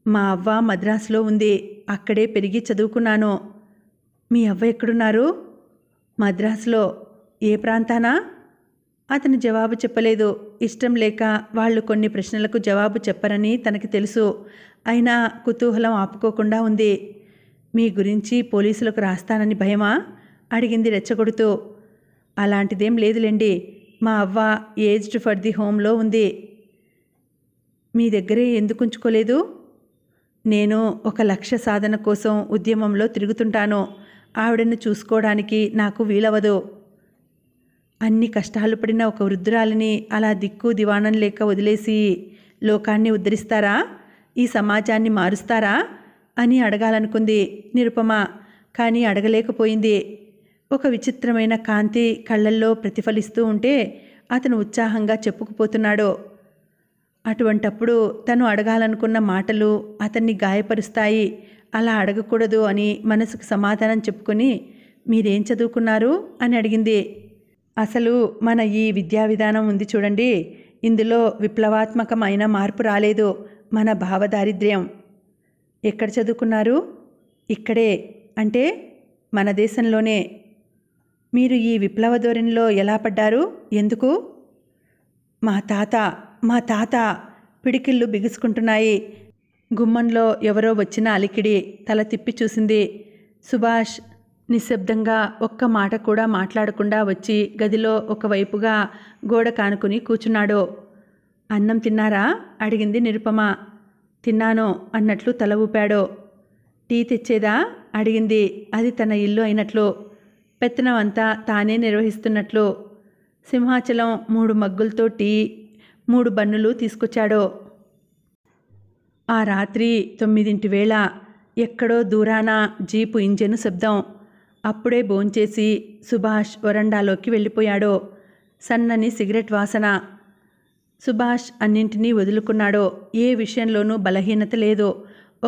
మా అవ్వ మద్రాసులో ఉంది. అక్కడే పెరిగి చదువుకున్నాను. మీ అవ్వ ఎక్కడున్నారు? మద్రాసులో. ఏ ప్రాంతానా? అతను జవాబు చెప్పలేదు. ఇష్టం లేక వాళ్ళు కొన్ని ప్రశ్నలకు జవాబు చెప్పరని తనకి తెలుసు. అయినా కుతూహలం ఆపుకోకుండా ఉంది. మీ గురించి పోలీసులకు రాస్తానని భయమా? అడిగింది రెచ్చగొడుతూ. అలాంటిదేం లేదులేండి. మా అవ్వ ఏజ్డ్ ఫర్ ది హోమ్లో ఉంది. మీ దగ్గరే ఎందుకు ఉంచుకోలేదు? నేను ఒక లక్ష్య సాధన కోసం ఉద్యమంలో తిరుగుతుంటాను. ఆవిడను చూసుకోవడానికి నాకు వీలవదు. అన్ని కష్టాలు పడిన ఒక వృద్ధురాలిని అలా దిక్కు దివాణం లేక వదిలేసి లోకాన్ని ఉద్ధరిస్తారా? ఈ సమాజాన్ని మారుస్తారా అని అడగాలనుకుంది నిరుపమ. కానీ అడగలేకపోయింది. ఒక విచిత్రమైన కాంతి కళ్ళల్లో ప్రతిఫలిస్తూ ఉంటే అతను ఉత్సాహంగా చెప్పుకుపోతున్నాడు. అటువంటప్పుడు తను అడగాలనుకున్న మాటలు అతన్ని గాయపరుస్తాయి. అలా అడగకూడదు అని మనసుకు సమాధానం చెప్పుకొని, మీరేం చదువుకున్నారు అని అడిగింది. అసలు మన ఈ విద్యా విధానం ఉంది చూడండి, ఇందులో విప్లవాత్మకమైన మార్పు రాలేదు. మన భావదారిద్ర్యం. ఎక్కడ చదువుకున్నారు? ఇక్కడే. అంటే మన దేశంలోనే. మీరు ఈ విప్లవ ధోరణిలో ఎలా పడ్డారు? ఎందుకు? మా తాత పిడికిళ్ళు బిగుసుకుంటున్నాయి. గుమ్మంలో ఎవరో వచ్చిన అలికిడి. తల తిప్పి చూసింది. సుభాష్ నిశ్శబ్దంగా ఒక్క మాట కూడా మాట్లాడకుండా వచ్చి గదిలో ఒకవైపుగా గోడ కానుకుని కూర్చున్నాడు. అన్నం తిన్నారా? అడిగింది నిరుపమ. తిన్నాను అన్నట్లు తల ఊపాడు. టీ తెచ్చేదా? అడిగింది. అది తన ఇల్లు అయినట్లు, పెత్తనం అంతా తానే నిర్వహిస్తున్నట్లు. సింహాచలం 3 మగ్గులతో టీ, 3 బన్నులు తీసుకొచ్చాడు. ఆ రాత్రి 9 వేళ ఎక్కడో దూరాన జీపు ఇంజను శబ్దం. అప్పుడే భోంచేసి సుభాష్ వరండాలోకి వెళ్ళిపోయాడు. సన్నని సిగరెట్ వాసన. సుభాష్ అన్నింటినీ వదులుకున్నాడు. ఏ విషయంలోనూ బలహీనత లేదు.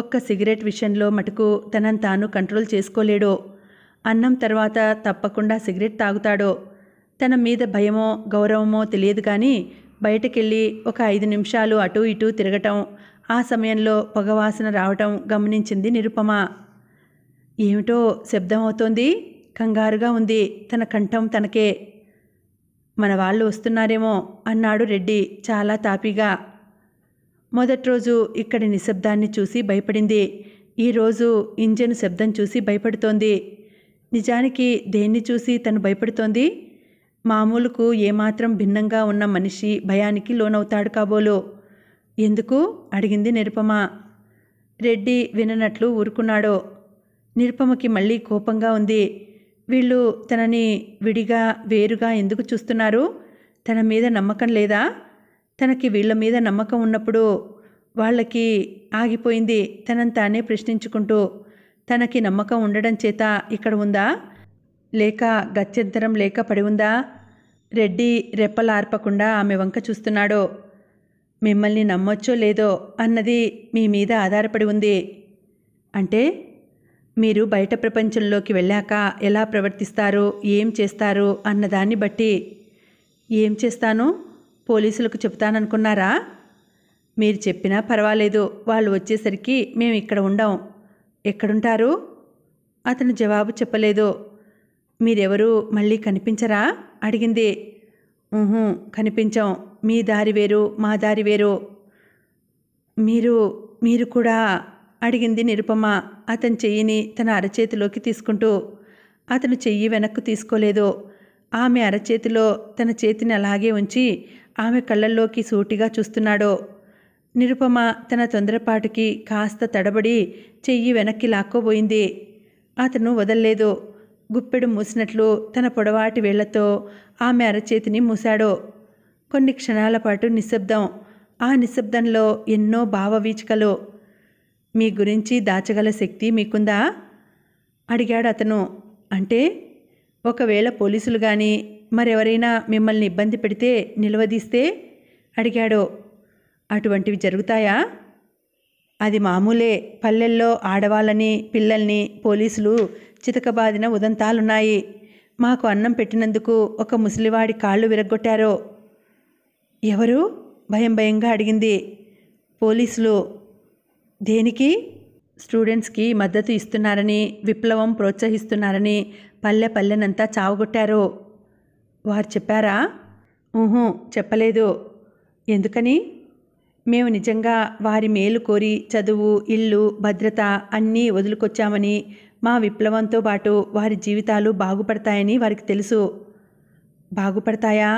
ఒక్క సిగరెట్ విషయంలో మటుకు తనను తాను కంట్రోల్ చేసుకోలేడు. అన్నం తర్వాత తప్పకుండా సిగరెట్ తాగుతాడు. తన మీద భయమో గౌరవమో తెలియదు కానీ బయటకెళ్ళి ఒక 5 నిమిషాలు అటూ ఇటూ తిరగటం, ఆ సమయంలో పొగవాసన రావటం గమనించింది నిరుపమ. ఏమిటో శబ్దం అవుతోంది. కంగారుగా ఉంది. తన కంఠం తనకే. మన వాళ్ళు వస్తున్నారేమో అన్నాడు రెడ్డి చాలా తాపీగా. మొదటి రోజు ఇక్కడి నిశ్శబ్దాన్ని చూసి భయపడింది. ఈరోజు ఇంజను శబ్దం చూసి భయపడుతోంది. నిజానికి దేన్ని చూసి తను భయపడుతోంది? మామూలుకు ఏమాత్రం భిన్నంగా ఉన్న మనిషి భయానికి లోనవుతాడు కాబోలు. ఎందుకు? అడిగింది నిరుపమ. రెడ్డి విననట్లు ఊరుకున్నాడు. నిరుపమకి మళ్ళీ కోపంగా ఉంది. వీళ్ళు తనని విడిగా వేరుగా ఎందుకు చూస్తున్నారు? తన మీద నమ్మకం లేదా? తనకి వీళ్ళ మీద నమ్మకం ఉన్నప్పుడు వాళ్ళకి ఆగిపోయింది. తనని తానే ప్రశ్నించుకుంటూ, తనకి నమ్మకం ఉండడం చేత ఇక్కడ ఉందా, లేక గత్యంతరం లేక పడి ఉందా? రెడ్డి రెప్పలార్పకుండా ఆమె వంక చూస్తున్నాడు. మిమ్మల్ని నమ్మొచ్చో లేదో అన్నది మీ మీద ఆధారపడి ఉంది. అంటే మీరు బయట ప్రపంచంలోకి వెళ్ళాక ఎలా ప్రవర్తిస్తారు, ఏం చేస్తారు అన్నదాన్ని బట్టి. ఏం చేస్తాను? పోలీసులకు చెప్తాననుకున్నారా? మీరు చెప్పినా పర్వాలేదు. వాళ్ళు వచ్చేసరికి మేము ఇక్కడ ఉండం. ఎక్కడుంటారు? అతను జవాబు చెప్పలేదు. మీరెవరూ మళ్ళీ కనిపించరా? అడిగింది. కనిపించం. మీ దారి వేరు, మా దారి వేరు. మీరు కూడా? అడిగింది నిరుపమ అతని చెయ్యిని తన అరచేతిలోకి తీసుకుంటూ. అతను చెయ్యి వెనక్కు తీసుకోలేదు. ఆమె అరచేతిలో తన చేతిని అలాగే ఉంచి ఆమె కళ్ళల్లోకి సూటిగా చూస్తున్నాడు. నిరుపమ తన తొందరపాటుకి కాస్త తడబడి చెయ్యి వెనక్కి లాక్కోబోయింది. అతను వదల్లేదు. గుప్పెడు మూసినట్లు తన పొడవాటి వేళ్లతో ఆమె అరచేతిని మూశాడు. కొన్ని క్షణాల పాటు నిశ్శబ్దం. ఆ నిశ్శబ్దంలో ఎన్నో భావవీచికలు. మీ గురించి దాచగల శక్తి మీకుందా? అడిగాడు అతను. అంటే ఒకవేళ పోలీసులు కానీ మరెవరైనా మిమ్మల్ని ఇబ్బంది పెడితే నిలవదీస్తే? అడిగాడు. అటువంటివి జరుగుతాయా? అది మామూలే. పల్లెల్లో ఆడవాళ్ళని పిల్లల్ని పోలీసులు చితకబాదిన ఉదంతాలున్నాయి. మాకు అన్నం పెట్టినందుకు ఒక ముసలివాడి కాళ్ళు విరగ్గొట్టారు. ఎవరు? భయం భయంగా అడిగింది. పోలీసులు. దేనికి? స్టూడెంట్స్కి మద్దతు ఇస్తున్నారని, విప్లవం ప్రోత్సహిస్తున్నారని పల్లెనంతా చావగొట్టారు. వారు చెప్పారా? చెప్పలేదు. ఎందుకని? మేము నిజంగా వారి మేలు కోరి చదువు, ఇల్లు, భద్రత అన్నీ వదులుకొచ్చామని, మా విప్లవంతో పాటు వారి జీవితాలు బాగుపడతాయని వారికి తెలుసు. బాగుపడతాయా?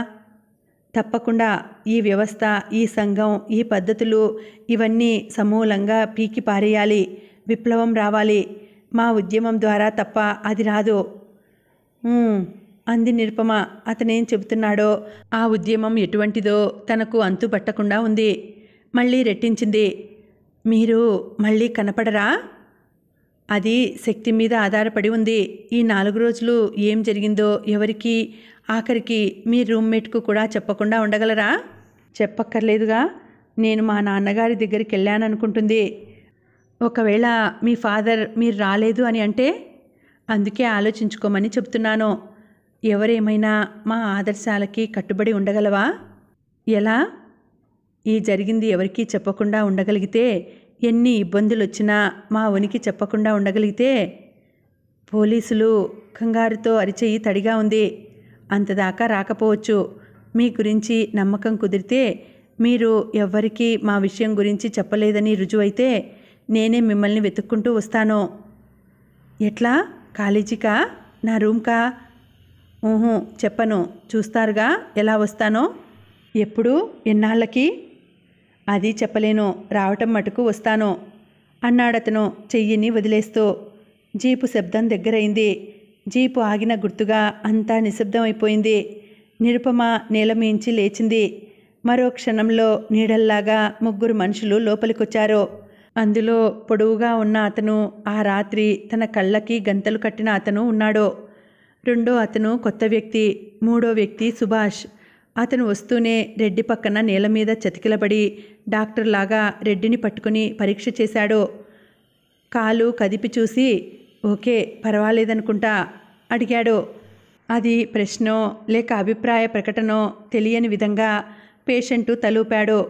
తప్పకుండా. ఈ వ్యవస్థ, ఈ సంఘం, ఈ పద్ధతులు ఇవన్నీ సమూలంగా పీకి పారేయాలి. విప్లవం రావాలి. మా ఉద్యమం ద్వారా తప్ప అది రాదు. అంది నిరుపమ. అతనేం చెబుతున్నాడో, ఆ ఉద్యమం ఎటువంటిదో తనకు అంతుపట్టకుండా ఉంది. మళ్ళీ రెట్టించింది. మీరు మళ్ళీ కనపడరా? అది శక్తి మీద ఆధారపడి ఉంది. ఈ 4 రోజులు ఏం జరిగిందో ఎవరికి, ఆఖరికి మీ రూమ్మేట్కు కూడా చెప్పకుండా ఉండగలరా? చెప్పక్కర్లేదుగా. నేను మా నాన్నగారి దగ్గరికి వెళ్ళాననుకుంటుంది. ఒకవేళ మీ ఫాదర్ మీరు రాలేదు అని అంటే? అందుకే ఆలోచించుకోమని చెప్తున్నాను. ఎవరేమైనా మా ఆదర్శాలకి కట్టుబడి ఉండగలవా? ఎలా? ఈ జరిగింది ఎవరికీ చెప్పకుండా ఉండగలిగితే, ఎన్ని ఇబ్బందులు వచ్చినా మా ఉనికి చెప్పకుండా ఉండగలిగితే? పోలీసులు కంగారుతో అరిచెయ్యి తడిగా ఉంది. అంతదాకా రాకపోవచ్చు. మీ గురించి నమ్మకం కుదిరితే, మీరు ఎవ్వరికీ మా విషయం గురించి చెప్పలేదని రుజువైతే నేనే మిమ్మల్ని వెతుక్కుంటూ వస్తాను. ఎట్లా? కాలేజీకా? నా రూమ్కా? చెప్పను. చూస్తారుగా ఎలా వస్తానో. ఎప్పుడు? ఎన్నాళ్ళకి? అది చెప్పలేను. రావటం మటుకు వస్తాను అన్నాడతను చెయ్యిని వదిలేస్తూ. జీపు శబ్దం దగ్గరైంది. జీపు ఆగిన గుర్తుగా అంతా నిశ్శబ్దమైపోయింది. నిరుపమ నేలమీంచి లేచింది. మరో క్షణంలో నీడల్లాగా 3 మనుషులు లోపలికొచ్చారు. అందులో పొడవుగా ఉన్న అతను, ఆ రాత్రి తన కళ్ళకి గంతలు కట్టిన అతను ఉన్నాడు. రెండో అతను కొత్త వ్యక్తి. మూడో వ్యక్తి సుభాష్. అతను వస్తూనే రెడ్డి పక్కన నేల మీద చతికిలబడి డాక్టర్లాగా రెడ్డిని పట్టుకుని పరీక్ష చేశాడు. కాలు కదిపి చూసి, ఓకే, పర్వాలేదనుకుంటా అడిగాడు. అది ప్రశ్నో లేక అభిప్రాయ ప్రకటనో తెలియని విధంగా పేషెంటు తలూపాడు.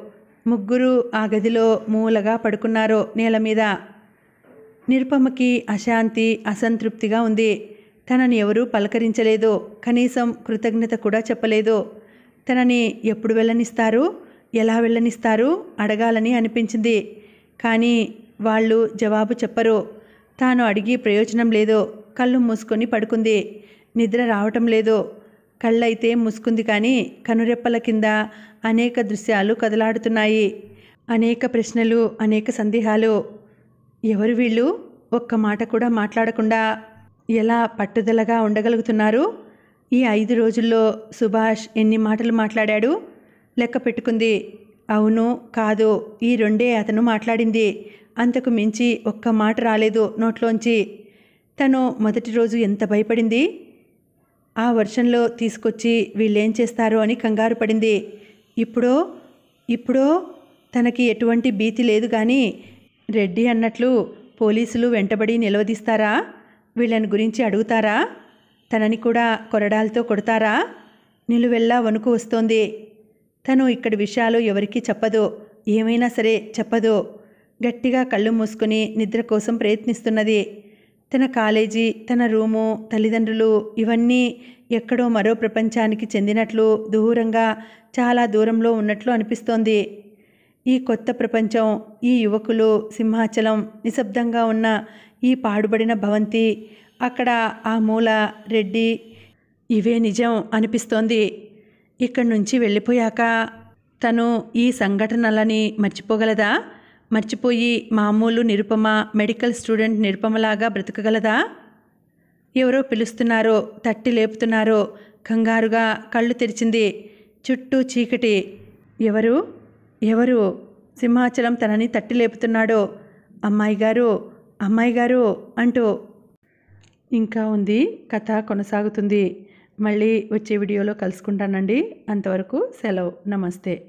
3 ఆ గదిలో మూలగా పడుకున్నారు నేల మీద. నిరుపమకి అశాంతి, అసంతృప్తిగా ఉంది. తనని ఎవరూ పలకరించలేదు. కనీసం కృతజ్ఞత కూడా చెప్పలేదు. తనని ఎప్పుడు వెళ్ళనిస్తారు, ఎలా వెళ్ళనిస్తారు అడగాలని అనిపించింది. కానీ వాళ్ళు జవాబు చెప్పరు. తాను అడిగి ప్రయోజనం లేదు. కళ్ళు మూసుకొని పడుకుంది. నిద్ర రావటం లేదు. కళ్ళైతే మూసుకుంది కానీ కనురెప్పల కింద అనేక దృశ్యాలు కదలాడుతున్నాయి. అనేక ప్రశ్నలు, అనేక సందేహాలు. ఎవరు వీళ్ళు? ఒక్క మాట కూడా మాట్లాడకుండా ఎలా పట్టుదలగా ఉండగలుగుతున్నారు? ఈ 5 రోజుల్లో సుభాష్ ఎన్ని మాటలు మాట్లాడాడు? లెక్క పెట్టుకుంది. అవును, కాదు, ఈ 2 అతను మాట్లాడింది. అంతకు మించి ఒక్క మాట రాలేదు నోట్లోంచి. తను మొదటి రోజు ఎంత భయపడింది. ఆ వర్షంలో తీసుకొచ్చి వీళ్ళేం చేస్తారో అని కంగారు పడింది. ఇప్పుడో తనకి ఎటువంటి భీతి లేదు. కానీ రెడ్డి అన్నట్లు పోలీసులు వెంటబడి నిలవదీస్తారా? వీళ్ళని గురించి అడుగుతారా? తనని కూడా కొరడాలతో కొడతారా? నిలువెల్లా వణుకు వస్తోంది. తను ఇక్కడి విషయాలు ఎవరికీ చెప్పదు. ఏమైనా సరే చెప్పదు. గట్టిగా కళ్ళు మూసుకుని నిద్ర కోసం ప్రయత్నిస్తున్నది. తన కాలేజీ, తన రూము, తల్లిదండ్రులు ఇవన్నీ ఎక్కడో మరో ప్రపంచానికి చెందినట్లు, దూరంగా, చాలా దూరంలో ఉన్నట్లు అనిపిస్తోంది. ఈ కొత్త ప్రపంచం, ఈ యువకులు, సింహాచలం, నిశ్శబ్దంగా ఉన్న ఈ పాడుబడిన భవంతి, అక్కడ ఆ మూల రెడ్డి, ఇవే నిజం అనిపిస్తోంది. ఇక్కడి నుంచి వెళ్ళిపోయాక తను ఈ సంఘటనలని మర్చిపోగలదా? మర్చిపోయి మామూలు నిరుపమ, మెడికల్ స్టూడెంట్ నిరుపమలాగా బ్రతకగలదా? ఎవరో పిలుస్తున్నారో, తట్టి లేపుతున్నారో. కంగారుగా కళ్ళు తెరిచింది. చుట్టూ చీకటి. ఎవరు ఎవరు? సింహాచలం తనని తట్టి లేపుతున్నాడో. అమ్మాయి గారు, అమ్మాయి గారు అంటూ. ఇంకా ఉంది, కథ కొనసాగుతుంది. మళ్ళీ వచ్చే వీడియోలో కలుసుకుంటానండి. అంతవరకు సెలవు. నమస్తే.